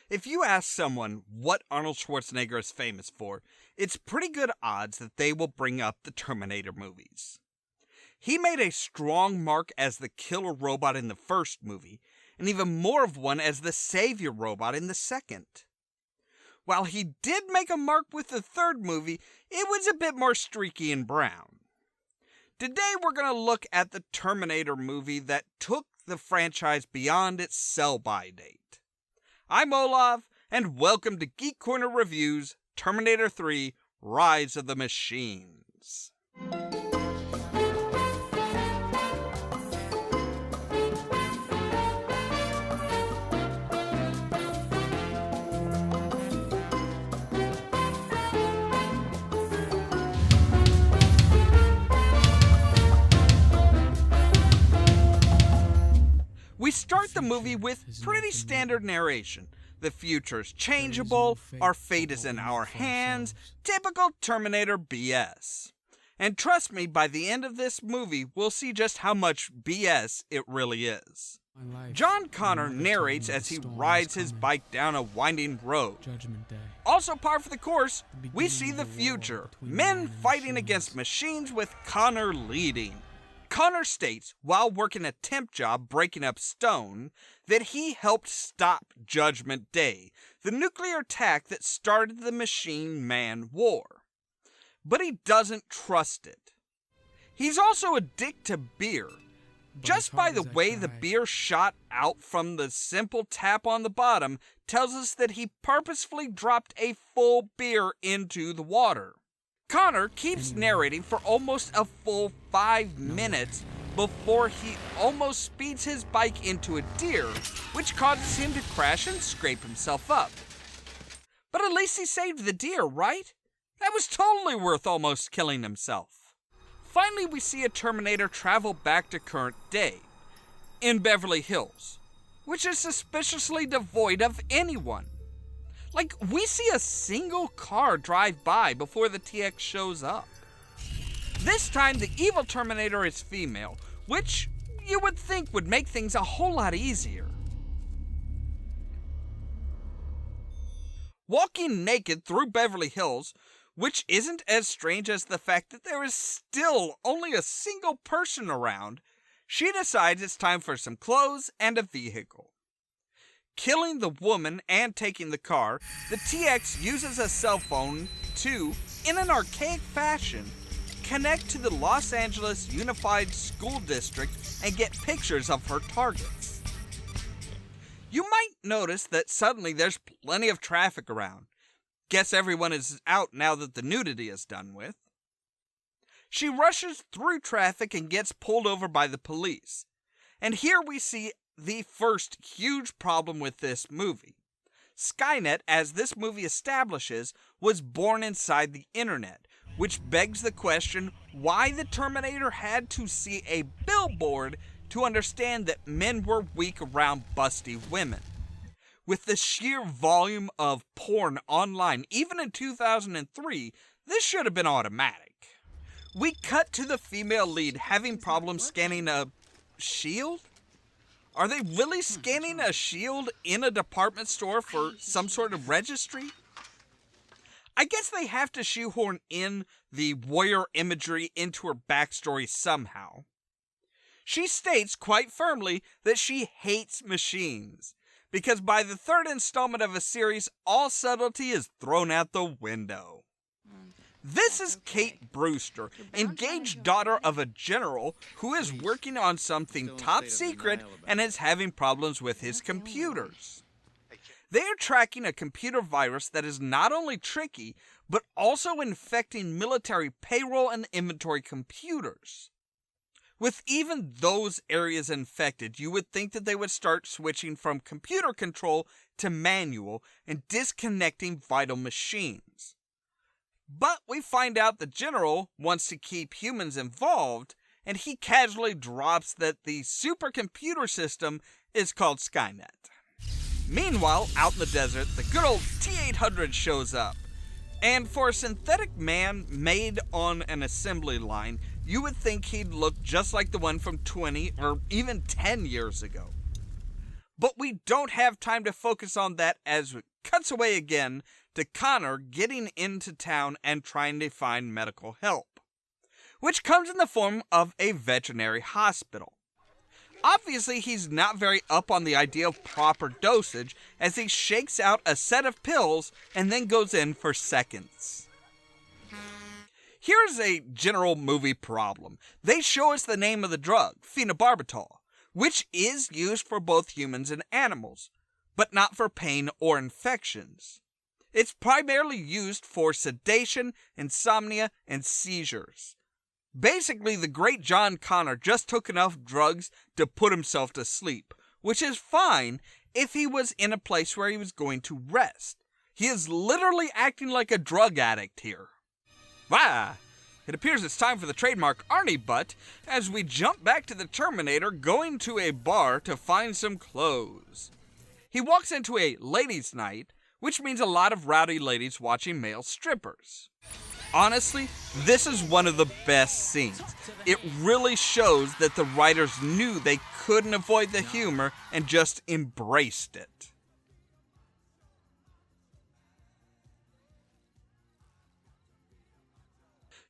If you ask someone what Arnold Schwarzenegger is famous for, it's pretty good odds that they will bring up the Terminator movies. He made a strong mark as the killer robot in the first movie, and even more of one as the savior robot in the second. While he did make a mark with the third movie, it was a bit more streaky and brown. Today we're going to look at the Terminator movie that took the franchise beyond its sell-by date. I'm Ollamh, and welcome to Geek Corner Reviews, Terminator 3, Rise of the Machines. We start the movie with pretty standard narration. The future's changeable, our fate is in our hands, typical Terminator BS. And trust me, by the end of this movie, we'll see just how much BS it really is. John Connor narrates as he rides his bike down a winding road. Judgement Day. Also par for the course, we see the future, men fighting against machines with Connor leading. Connor states, while working a temp job breaking up stone, that he helped stop Judgment Day, the nuclear attack that started the Machine-Man War. But he doesn't trust it. He's also a dick to beer. Just by the way the beer shot out from the simple tap on the bottom tells us that he purposefully dropped a full beer into the water. Connor keeps narrating for almost a full 5 minutes before he almost speeds his bike into a deer, which causes him to crash and scrape himself up. But at least he saved the deer, right? That was totally worth almost killing himself. Finally, we see a Terminator travel back to current day, in Beverly Hills, which is suspiciously devoid of anyone. Like, we see a single car drive by before the TX shows up. This time, the evil Terminator is female, which you would think would make things a whole lot easier. Walking naked through Beverly Hills, which isn't as strange as the fact that there is still only a single person around, she decides it's time for some clothes and a vehicle. Killing the woman and taking the car, the TX uses a cell phone to, in an archaic fashion, connect to the Los Angeles Unified School District and get pictures of her targets. You might notice that suddenly there's plenty of traffic around. Guess everyone is out now that the nudity is done with. She rushes through traffic and gets pulled over by the police. And here we see the first huge problem with this movie. Skynet, as this movie establishes, was born inside the internet, which begs the question why the Terminator had to see a billboard to understand that men were weak around busty women. With the sheer volume of porn online, even in 2003, this should have been automatic. We cut to the female lead having problems scanning a shield? Are they really scanning a shield in a department store for some sort of registry? I guess they have to shoehorn in the warrior imagery into her backstory somehow. She states quite firmly that she hates machines, because by the third installment of a series, all subtlety is thrown out the window. This is Kate Brewster, engaged daughter of a general who is working on something top secret and is having problems with his computers. They are tracking a computer virus that is not only tricky, but also infecting military payroll and inventory computers. With even those areas infected, you would think that they would start switching from computer control to manual and disconnecting vital machines. But we find out the general wants to keep humans involved, and he casually drops that the supercomputer system is called Skynet. Meanwhile, out in the desert, the good old T-800 shows up. And for a synthetic man made on an assembly line, you would think he'd look just like the one from 20 or even 10 years ago. But we don't have time to focus on that as it cuts away again to Connor getting into town and trying to find medical help, which comes in the form of a veterinary hospital. Obviously, he's not very up on the idea of proper dosage as he shakes out a set of pills and then goes in for seconds. Here's a general movie problem. They show us the name of the drug, phenobarbital, which is used for both humans and animals, but not for pain or infections. It's primarily used for sedation, insomnia, and seizures. Basically, the great John Connor just took enough drugs to put himself to sleep, which is fine if he was in a place where he was going to rest. He is literally acting like a drug addict here. It appears it's time for the trademark Arnie butt as we jump back to the Terminator going to a bar to find some clothes. He walks into a ladies' night, which means a lot of rowdy ladies watching male strippers. Honestly, this is one of the best scenes. It really shows that the writers knew they couldn't avoid the humor and just embraced it.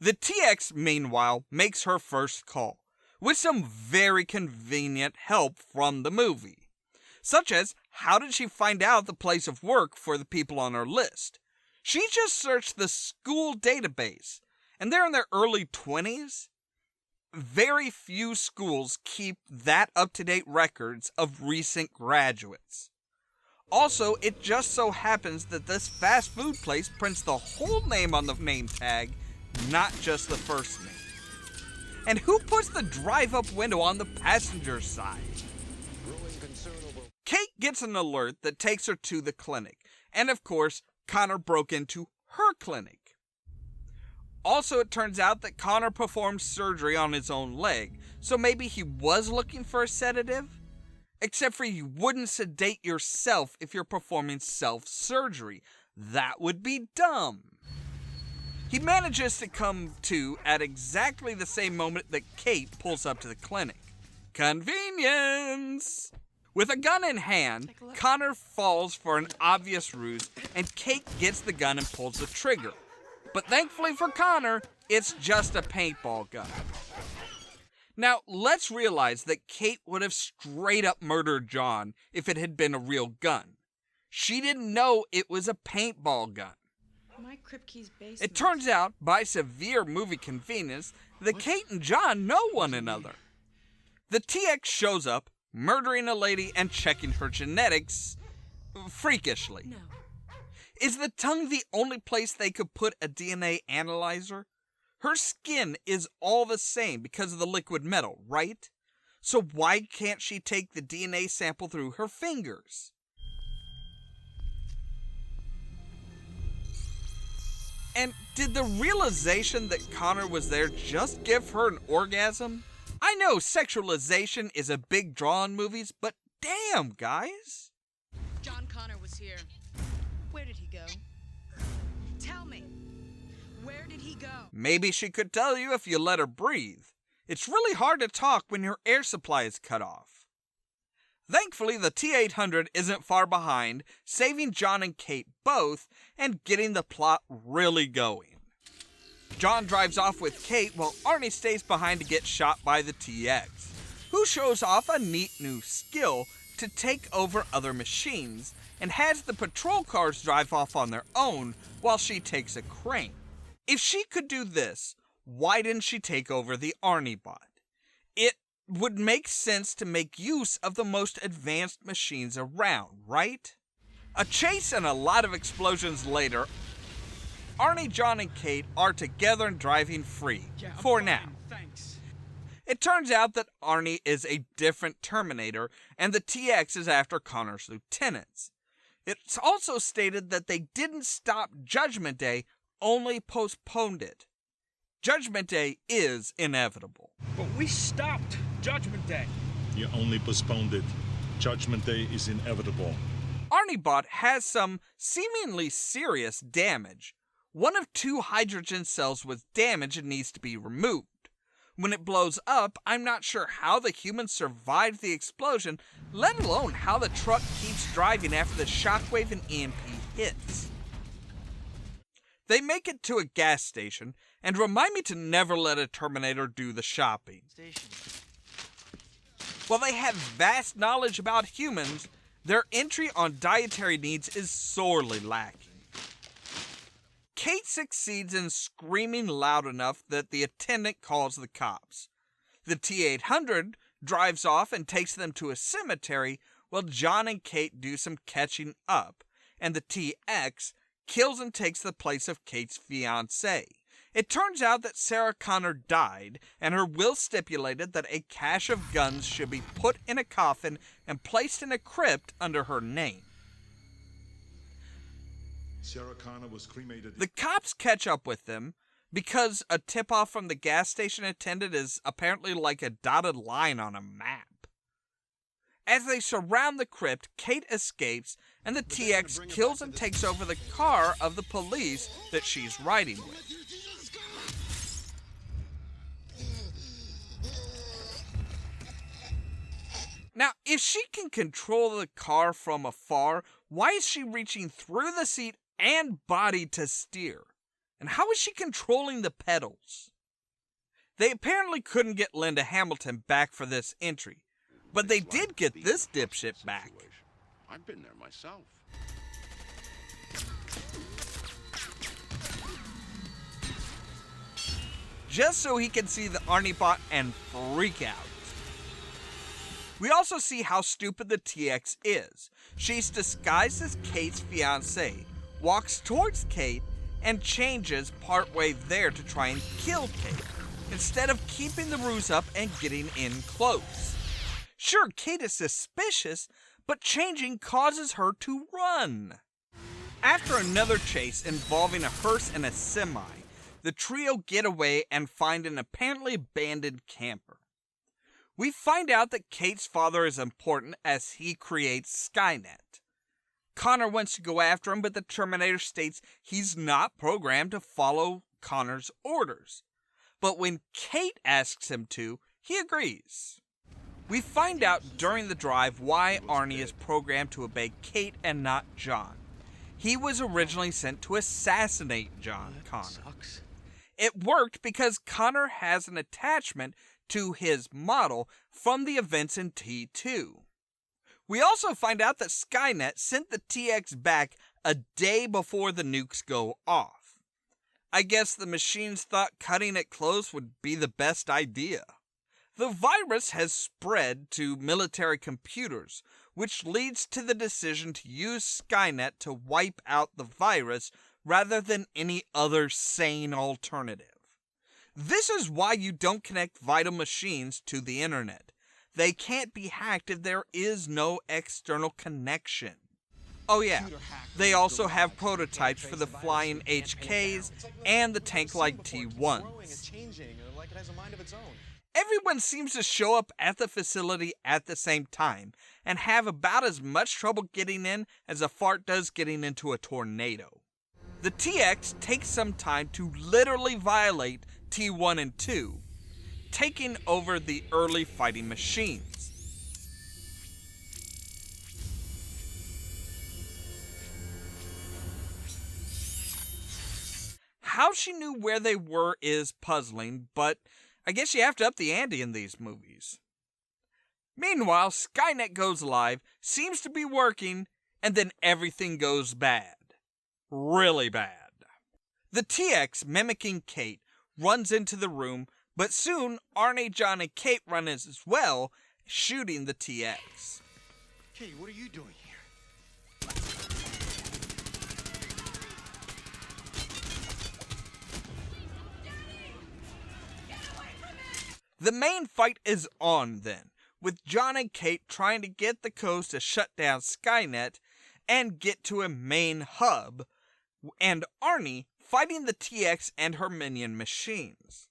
The TX, meanwhile, makes her first call, with some very convenient help from the movie, such as how did she find out the place of work for the people on her list? She just searched the school database, and they're in their early 20s. Very few schools keep that up-to-date records of recent graduates. Also, it just so happens that this fast food place prints the whole name on the name tag, not just the first name. And who puts the drive-up window on the passenger side? Kate gets an alert that takes her to the clinic, and of course, Connor broke into her clinic. Also, it turns out that Connor performed surgery on his own leg, so maybe he was looking for a sedative? Except for you wouldn't sedate yourself if you're performing self-surgery. That would be dumb. He manages to come to at exactly the same moment that Kate pulls up to the clinic. Convenience! With a gun in hand, Connor falls for an obvious ruse, and Kate gets the gun and pulls the trigger. But thankfully for Connor, it's just a paintball gun. Now, let's realize that Kate would have straight up murdered John if it had been a real gun. She didn't know it was a paintball gun. It turns out, by severe movie convenience, that Kate and John know one another. The TX shows up, murdering a lady and checking her genetics freakishly. No. Is the tongue the only place they could put a DNA analyzer? Her skin is all the same because of the liquid metal, right? So why can't she take the DNA sample through her fingers? And did the realization that Connor was there just give her an orgasm? I know sexualization is a big draw in movies, but damn, guys. John Connor was here. Where did he go? Tell me. Where did he go? Maybe she could tell you if you let her breathe. It's really hard to talk when your air supply is cut off. Thankfully, the T-800 isn't far behind, saving John and Kate both and getting the plot really going. John drives off with Kate while Arnie stays behind to get shot by the TX, who shows off a neat new skill to take over other machines and has the patrol cars drive off on their own while she takes a crane. If she could do this, why didn't she take over the Arnie bot? It would make sense to make use of the most advanced machines around, right? A chase and a lot of explosions later, Arnie, John, and Kate are together and driving free, for now. Thanks. It turns out that Arnie is a different Terminator, and the TX is after Connor's lieutenants. It's also stated that they didn't stop Judgment Day, only postponed it. Judgment Day is inevitable. But we stopped Judgment Day. You only postponed it. Judgment Day is inevitable. Arniebot has some seemingly serious damage. One of 2 hydrogen cells was damaged and needs to be removed. When it blows up, I'm not sure how the humans survived the explosion, let alone how the truck keeps driving after the shockwave and EMP hits. They make it to a gas station and remind me to never let a Terminator do the shopping. While they have vast knowledge about humans, their entry on dietary needs is sorely lacking. Kate succeeds in screaming loud enough that the attendant calls the cops. The T-800 drives off and takes them to a cemetery while John and Kate do some catching up, and the TX kills and takes the place of Kate's fiancé. It turns out that Sarah Connor died, and her will stipulated that a cache of guns should be put in a coffin and placed in a crypt under her name. Sarah Connor was cremated. The cops catch up with them because a tip-off from the gas station attendant is apparently like a dotted line on a map. As they surround the crypt, Kate escapes, and the TX kills and takes over the car of the police that she's riding with. Now, if she can control the car from afar, why is she reaching through the seat and body to steer? And how is she controlling the pedals? They apparently couldn't get Linda Hamilton back for this entry, but they did get this dipshit back. I've been there myself. Just so he can see the Arnie bot and freak out. We also see how stupid the TX is. She's disguised as Kate's fiancé, walks towards Kate, and changes partway there to try and kill Kate, instead of keeping the ruse up and getting in close. Sure, Kate is suspicious, but changing causes her to run. After another chase involving a hearse and a semi, the trio get away and find an apparently abandoned camper. We find out that Kate's father is important as he creates Skynet. Connor wants to go after him, but the Terminator states he's not programmed to follow Connor's orders. But when Kate asks him to, he agrees. We find out during the drive why Arnie is programmed to obey Kate and not John. He was originally sent to assassinate John Connor. It worked because Connor has an attachment to his model from the events in T2. We also find out that Skynet sent the TX back a day before the nukes go off. I guess the machines thought cutting it close would be the best idea. The virus has spread to military computers, which leads to the decision to use Skynet to wipe out the virus rather than any other sane alternative. This is why you don't connect vital machines to the internet. They can't be hacked if there is no external connection. Oh yeah, they also have prototypes for the flying HKs and the tank-like T1s. Everyone seems to show up at the facility at the same time and have about as much trouble getting in as a fart does getting into a tornado. The TX takes some time to literally violate T1 and 2, taking over the early fighting machines. How she knew where they were is puzzling, but I guess you have to up the ante in these movies. Meanwhile, Skynet goes live, seems to be working, and then everything goes bad. Really bad. The TX, mimicking Kate, runs into the room, but soon Arnie, John, and Kate run as well, shooting the TX. Kate, what are you doing here? The main fight is on then, with John and Kate trying to get the coast to shut down Skynet and get to a main hub, and Arnie fighting the TX and her minion machines.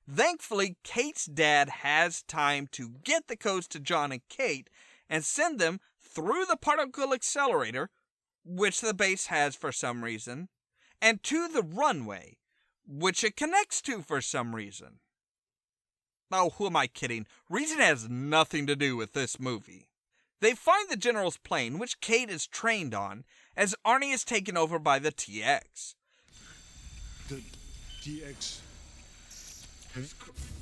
Thankfully, Kate's dad has time to get the codes to John and Kate and send them through the particle accelerator, which the base has for some reason, and to the runway, which it connects to for some reason. Oh, who am I kidding? Reason has nothing to do with this movie. They find the General's plane, which Kate is trained on, as Arnie is taken over by the TX. The DX has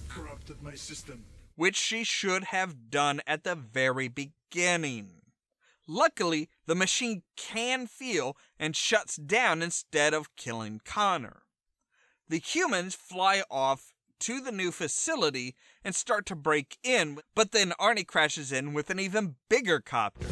corrupted my system. Which she should have done at the very beginning. Luckily, the machine can feel and shuts down instead of killing Connor. The humans fly off to the new facility and start to break in, but then Arnie crashes in with an even bigger copter.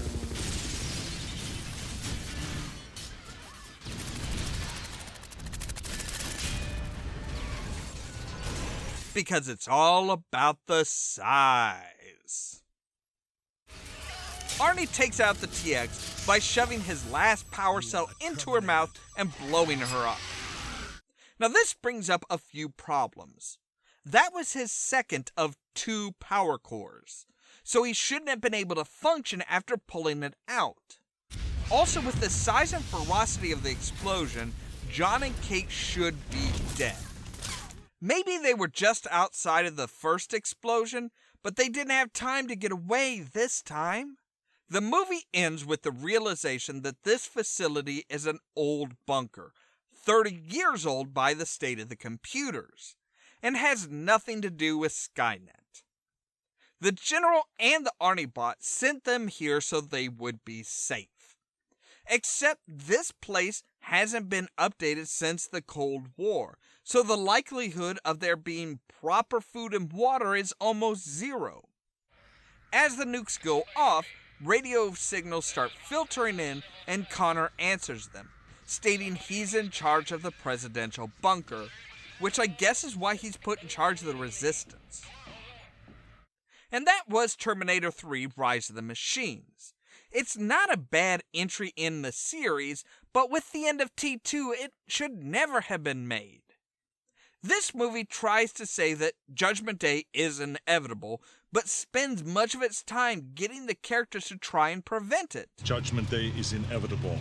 Because it's all about the size. Arnie takes out the TX by shoving his last power cell into her mouth and blowing her up. Now this brings up a few problems. That was his second of 2 power cores, so he shouldn't have been able to function after pulling it out. Also, with the size and ferocity of the explosion, John and Kate should be dead. Maybe they were just outside of the first explosion, but they didn't have time to get away this time. The movie ends with the realization that this facility is an old bunker, 30 years old by the state of the computers, and has nothing to do with Skynet. The General and the Arnie bot sent them here so they would be safe. Except this place hasn't been updated since the Cold War, so the likelihood of there being proper food and water is almost zero. As the nukes go off, radio signals start filtering in and Connor answers them, stating he's in charge of the presidential bunker, which I guess is why he's put in charge of the resistance. And that was Terminator 3: Rise of the Machines. It's not a bad entry in the series, but with the end of T2, it should never have been made. This movie tries to say that Judgment Day is inevitable, but spends much of its time getting the characters to try and prevent it. Judgment Day is inevitable.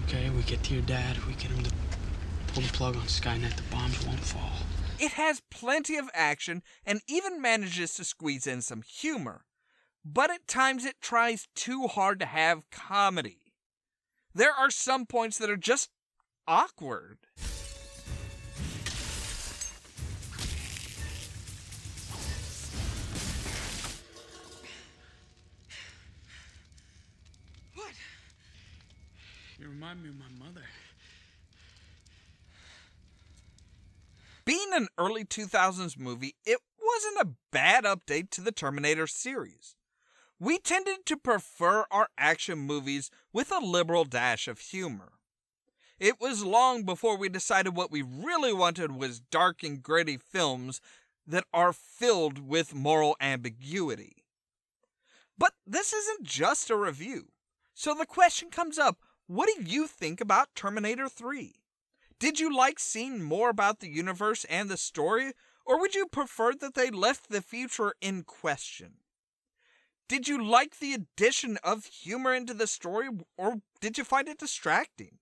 Okay, we get to your dad, we get him to pull the plug on Skynet, the bombs won't fall. It has plenty of action and even manages to squeeze in some humor, but at times it tries too hard to have comedy. There are some points that are just awkward. What? You remind me of my mother. Being an early 2000s movie, it wasn't a bad update to the Terminator series. We tended to prefer our action movies with a liberal dash of humor. It was long before we decided what we really wanted was dark and gritty films that are filled with moral ambiguity. But this isn't just a review. So the question comes up, what do you think about Terminator 3? Did you like seeing more about the universe and the story, or would you prefer that they left the future in question? Did you like the addition of humor into the story, or did you find it distracting?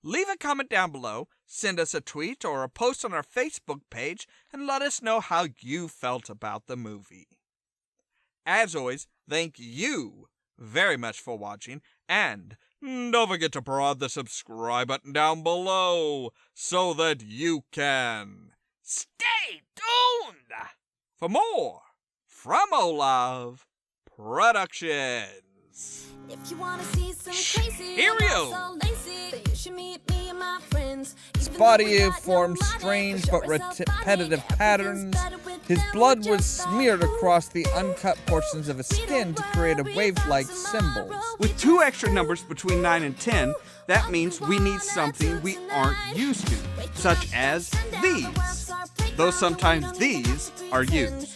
Leave a comment down below, send us a tweet or a post on our Facebook page, and let us know how you felt about the movie. As always, thank you very much for watching, and don't forget to prod the subscribe button down below so that you can stay tuned for more from Ollamh Productions. If you wanna see some crazy, Cheerio! so lazy, then you should meet me and my friends. His body formed strange but repetitive patterns. His blood was smeared across the uncut portions of his skin to create a wave-like symbol. With 2 extra numbers between 9 and 10, that means we need something we aren't used to, such as these. Though sometimes these are used.